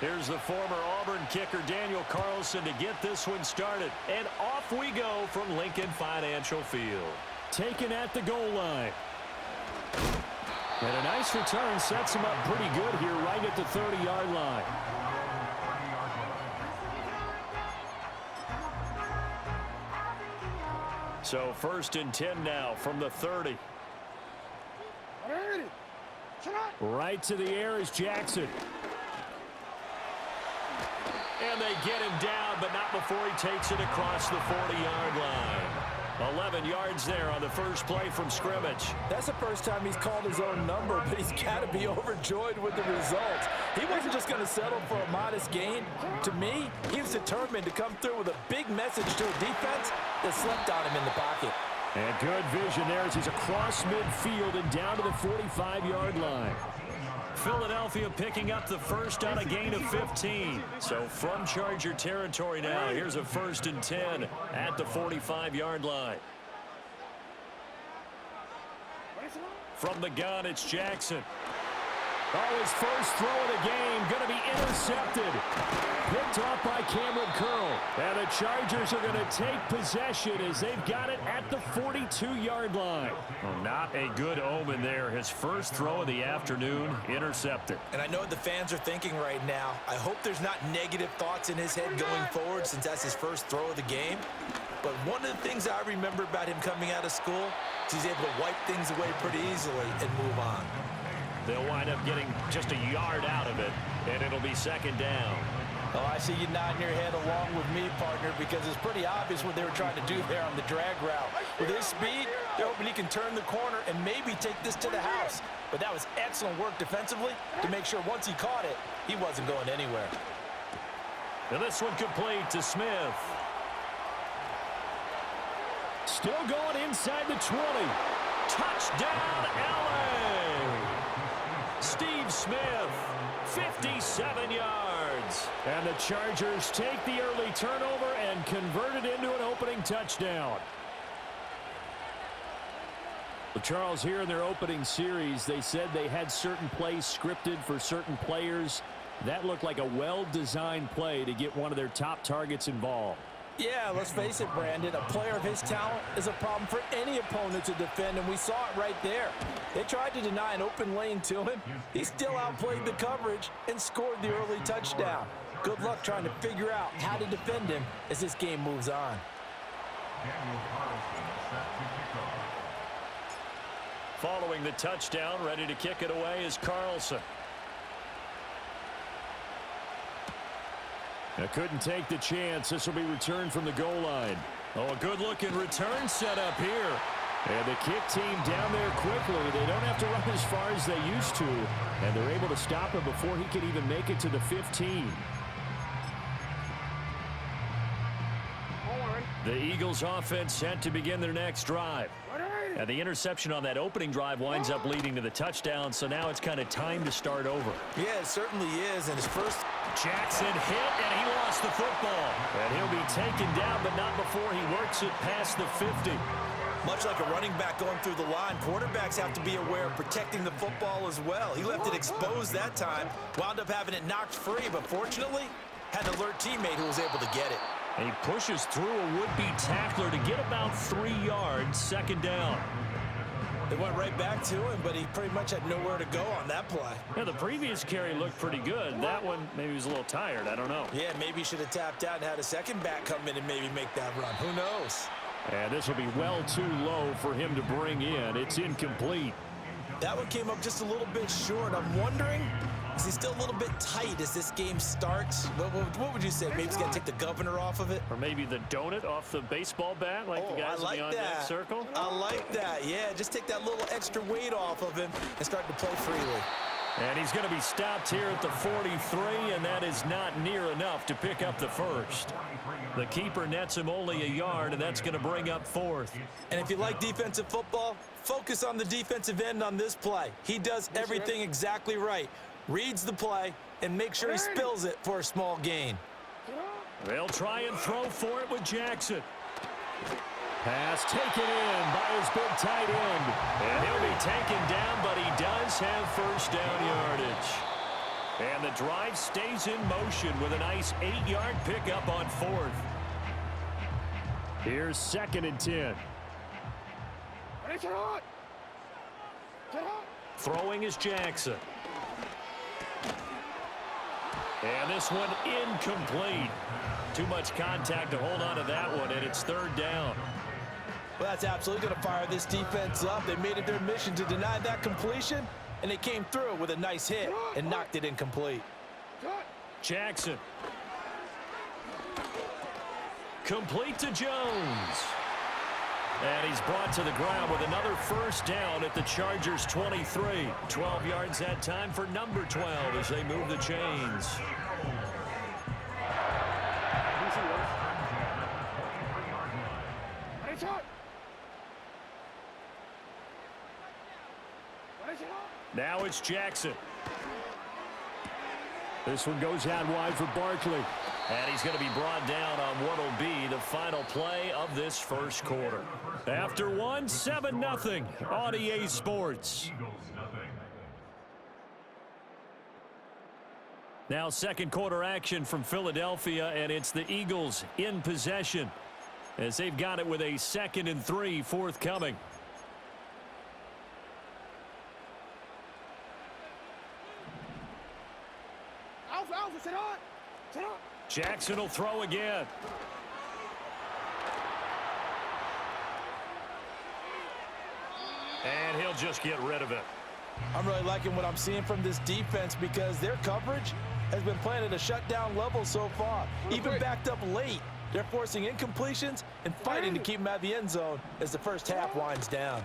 Here's the former Auburn kicker, Daniel Carlson, to get this one started. And off we go from Lincoln Financial Field. Taken at the goal line. And a nice return sets him up pretty good here right at the 30-yard line. So 1st and 10 now from the 30. Right to the air is Jackson. And they get him down, but not before he takes it across the 40-yard line. 11 yards there on the first play from scrimmage. That's the first time he's called his own number, but he's got to be overjoyed with the results. He wasn't just going to settle for a modest gain. To me, he was determined to come through with a big message to a defense that slept on him in the pocket. And good vision there as he's across midfield and down to the 45-yard line. Philadelphia picking up the first on a gain of 15. So from Charger territory now, here's a 1st and 10 at the 45-yard line. From the gun, it's Jackson. Oh, his first throw of the game going to be intercepted. Picked off by Cameron Curl. And the Chargers are going to take possession as they've got it at the 42-yard line. Well, not a good omen there. His first throw of the afternoon, intercepted. And I know what the fans are thinking right now. I hope there's not negative thoughts in his head going forward since that's his first throw of the game. But one of the things I remember about him coming out of school is he's able to wipe things away pretty easily and move on. They'll wind up getting just a yard out of it, and it'll be 2nd down. Oh, I see you nodding your head along with me, partner, because it's pretty obvious what they were trying to do there on the drag route. With his speed, they're hoping he can turn the corner and maybe take this to the house. But that was excellent work defensively to make sure once he caught it, he wasn't going anywhere. And this one complete to Smith. Still going inside the 20. Touchdown, LA! Steve Smith, 57 yards. And the Chargers take the early turnover and convert it into an opening touchdown. Well, Charles, here in their opening series, they said they had certain plays scripted for certain players. That looked like a well-designed play to get one of their top targets involved. Yeah, let's face it, Brandon. A player of his talent is a problem for any opponent to defend, and we saw it right there. They tried to deny an open lane to him. He still outplayed the coverage and scored the early touchdown. Good luck trying to figure out how to defend him as this game moves on. Following the touchdown, ready to kick it away is Carlson. I couldn't take the chance. This will be returned from the goal line. Oh, a good-looking return set up here. And the kick team down there quickly. They don't have to run as far as they used to. And they're able to stop him before he can even make it to the 15. The Eagles offense set to begin their next drive. And the interception on that opening drive winds up leading to the touchdown, so now it's kind of time to start over. Yeah, it certainly is. And his first... Jackson hit, and he lost the football. And he'll be taken down, but not before he works it past the 50. Much like a running back going through the line, quarterbacks have to be aware of protecting the football as well. He left it exposed that time, wound up having it knocked free, but fortunately, had an alert teammate who was able to get it. And he pushes through a would-be tackler to get about 3 yards, 2nd down. They went right back to him, but he pretty much had nowhere to go on that play. Yeah, the previous carry looked pretty good. That one, maybe he was a little tired. I don't know. Yeah, maybe he should have tapped out and had a second back come in and maybe make that run. Who knows? And this will be well too low for him to bring in. It's incomplete. That one came up just a little bit short. I'm wondering, is he still a little bit tight as this game starts? What would you say? Maybe he's got to take the governor off of it? Or maybe the donut off the baseball bat like the guys in the on-deck circle? I like that. Yeah, just take that little extra weight off of him and start to play freely. And he's going to be stopped here at the 43, and that is not near enough to pick up the first. The keeper nets him only a yard, and that's going to bring up 4th. And if you like defensive football, focus on the defensive end on this play. He does everything exactly right. Reads the play and make sure he spills it for a small gain. They'll try and throw for it with Jackson. Pass taken in by his big tight end. And he'll be taken down, but he does have first down yardage. And the drive stays in motion with a nice 8-yard pickup on fourth. Here's 2nd and 10. Throwing is Jackson. And this one incomplete. Too much contact to hold on to that one, and it's 3rd down. Well, that's absolutely going to fire this defense up. They made it their mission to deny that completion, and they came through with a nice hit and knocked it incomplete. Jackson. Complete to Jones. And he's brought to the ground with another first down at the Chargers' 23. 12 yards that time for number 12 as they move the chains. Now it's Jackson. This one goes out wide for Barkley. And he's going to be brought down on what will be the final play of this first quarter. After one, 7-0 on EA Sports. Now second quarter action from Philadelphia, and it's the Eagles in possession as they've got it with a 2nd and 3 forthcoming. Jackson will throw again. And he'll just get rid of it. I'm really liking what I'm seeing from this defense because their coverage has been playing at a shutdown level so far. Even backed up late, they're forcing incompletions and fighting to keep them out of the end zone as the first half winds down.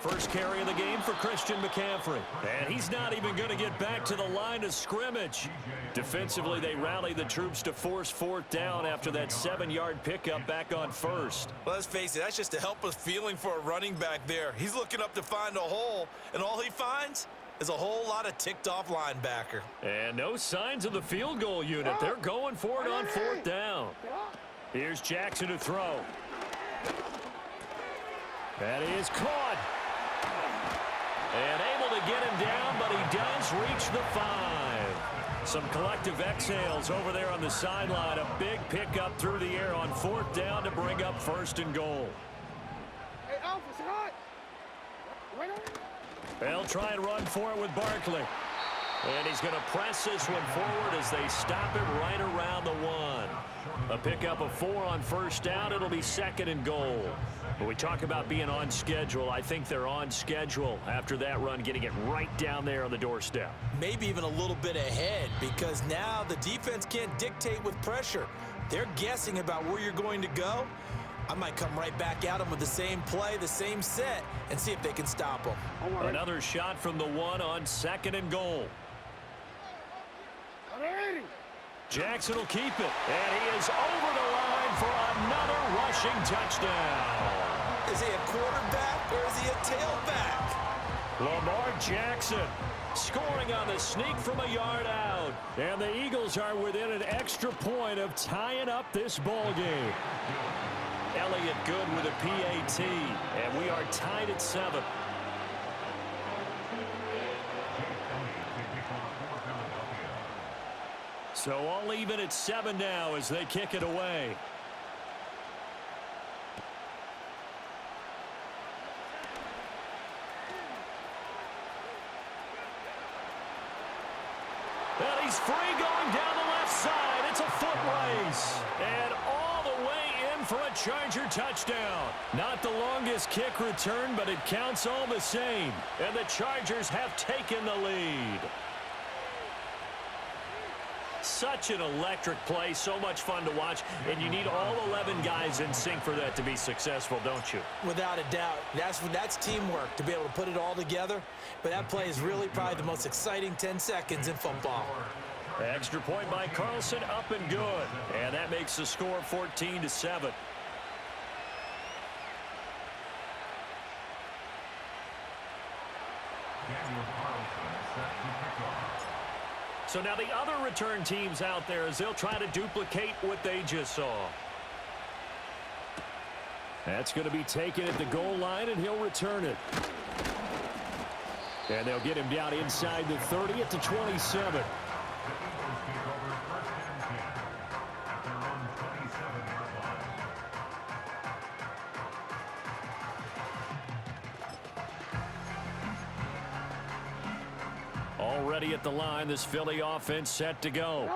First carry of the game for Christian McCaffrey. And he's not even going to get back to the line of scrimmage. Defensively, they rally the troops to force 4th down after that 7-yard pickup back on first. Well, let's face it, that's just a helpless feeling for a running back there. He's looking up to find a hole, and all he finds is a whole lot of ticked-off linebacker. And no signs of the field goal unit. They're going for it on 4th down. Here's Jackson to throw. That is caught. And able to get him down, but he does reach the 5. Some collective exhales over there on the sideline. A big pickup through the air on 4th down to bring up 1st and goal. They'll try and run for it with Barkley. And he's going to press this one forward as they stop it right around the 1. A pickup of 4 on 1st down. It'll be 2nd and goal. When we talk about being on schedule, I think they're on schedule after that run, getting it right down there on the doorstep. Maybe even a little bit ahead because now the defense can't dictate with pressure. They're guessing about where you're going to go. I might come right back at them with the same play, the same set, and see if they can stop them. Another shot from the 1 on 2nd and goal. Jackson will keep it, and he is over the line for another rushing touchdown. Is he a quarterback or is he a tailback? Lamar Jackson scoring on the sneak from a yard out. And the Eagles are within an extra point of tying up this ball game. Elliott good with a PAT, and we are tied at 7. So all even at 7 now as they kick it away. And he's free going down the left side. It's a foot race. And all the way in for a Charger touchdown. Not the longest kick return, but it counts all the same. And the Chargers have taken the lead. Such an electric play, so much fun to watch, and you need all 11 guys in sync for that to be successful, don't you? Without a doubt. That's teamwork to be able to put it all together, but that play is really probably the most exciting 10 seconds in football. Extra point by Carlson, up and good, and that makes the score 14-7. So now the other return teams out there as they'll try to duplicate what they just saw. That's going to be taken at the goal line, and he'll return it. And they'll get him down inside the 30 at the 27. Already at the line, this Philly offense set to go.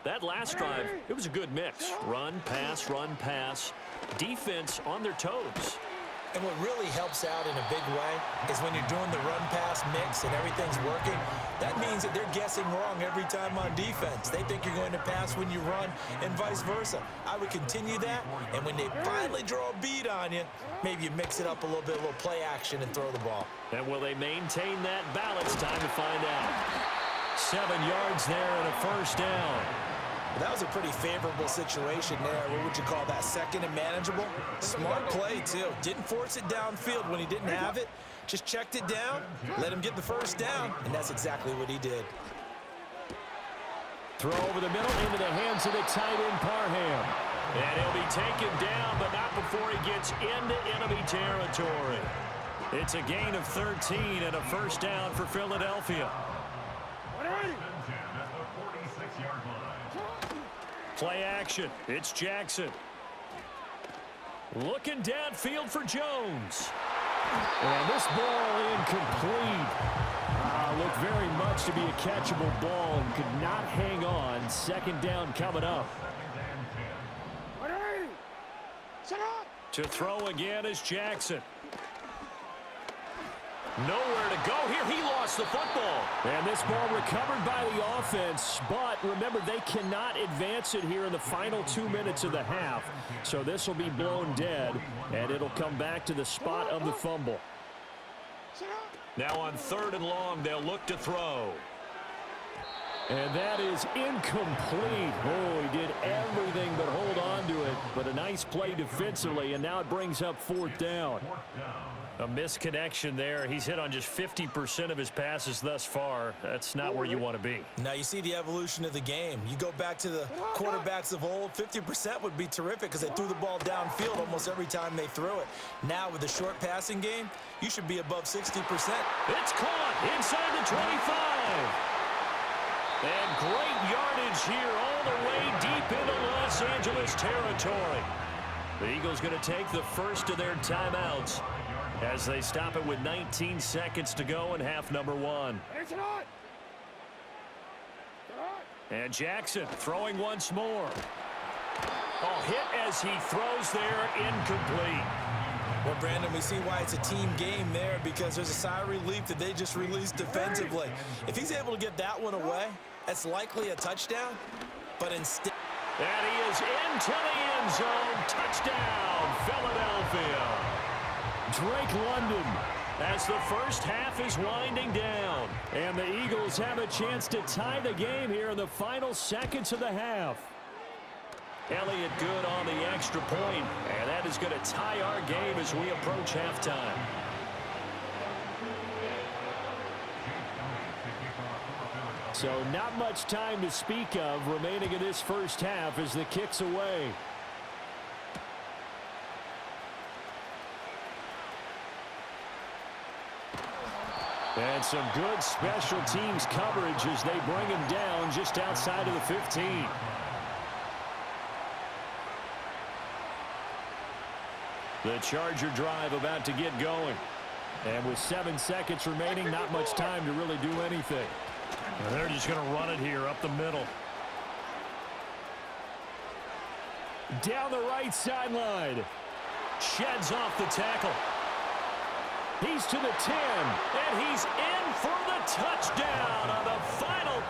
That last drive, it was a good mix. Run, pass, defense on their toes. And what really helps out in a big way is when you're doing the run-pass mix and everything's working, that means that they're guessing wrong every time on defense. They think you're going to pass when you run and vice versa. I would continue that, and when they finally draw a bead on you, maybe you mix it up a little bit, a little play action and throw the ball. And will they maintain that balance? Time to find out. 7 yards there and a first down. That was a pretty favorable situation there. What would you call that? Second and manageable? Smart play, too. Didn't force it downfield when he didn't have it. Just checked it down, let him get the first down, and that's exactly what he did. Throw over the middle into the hands of the tight end, Parham. And he'll be taken down, but not before he gets into enemy territory. It's a gain of 13 and a first down for Philadelphia. Play action. It's Jackson. Looking downfield for Jones. And this ball incomplete. Looked very much to be a catchable ball and could not hang on. Second down coming up. To throw again is Jackson. Nowhere to go here. He lost the football. And this ball recovered by the offense. But remember, they cannot advance it here in the final 2 minutes of the half. So this will be blown dead, and it'll come back to the spot of the fumble. Now on 3rd and long, they'll look to throw. And that is incomplete. Oh, he did everything but hold on to it. But a nice play defensively, and now it brings up 4th down. A misconnection there. He's hit on just 50% of his passes thus far. That's not where you want to be. Now you see the evolution of the game. You go back to the quarterbacks of old, 50% would be terrific because they threw the ball downfield almost every time they threw it. Now with the short passing game, you should be above 60%. It's caught inside the 25. And great yardage here all the way deep into Los Angeles territory. The Eagles going to take the first of their timeouts as they stop it with 19 seconds to go in half number 1. And Jackson throwing once more. Oh, hit as he throws there, incomplete. Well, Brandon, we see why it's a team game there because there's a sigh of relief that they just released defensively. If he's able to get that one away, that's likely a touchdown. But instead... And he is into the end zone. Touchdown, Philadelphia. Drake London as the first half is winding down. And the Eagles have a chance to tie the game here in the final seconds of the half. Elliott good on the extra point, and that is going to tie our game as we approach halftime. So not much time to speak of remaining in this first half as the kick's away. And some good special teams coverage as they bring him down just outside of the 15. The Charger drive about to get going. And with 7 seconds remaining, not much time to really do anything. And they're just going to run it here up the middle. Down the right sideline. Sheds off the tackle. He's to the 10, and he's in for the touchdown on the final.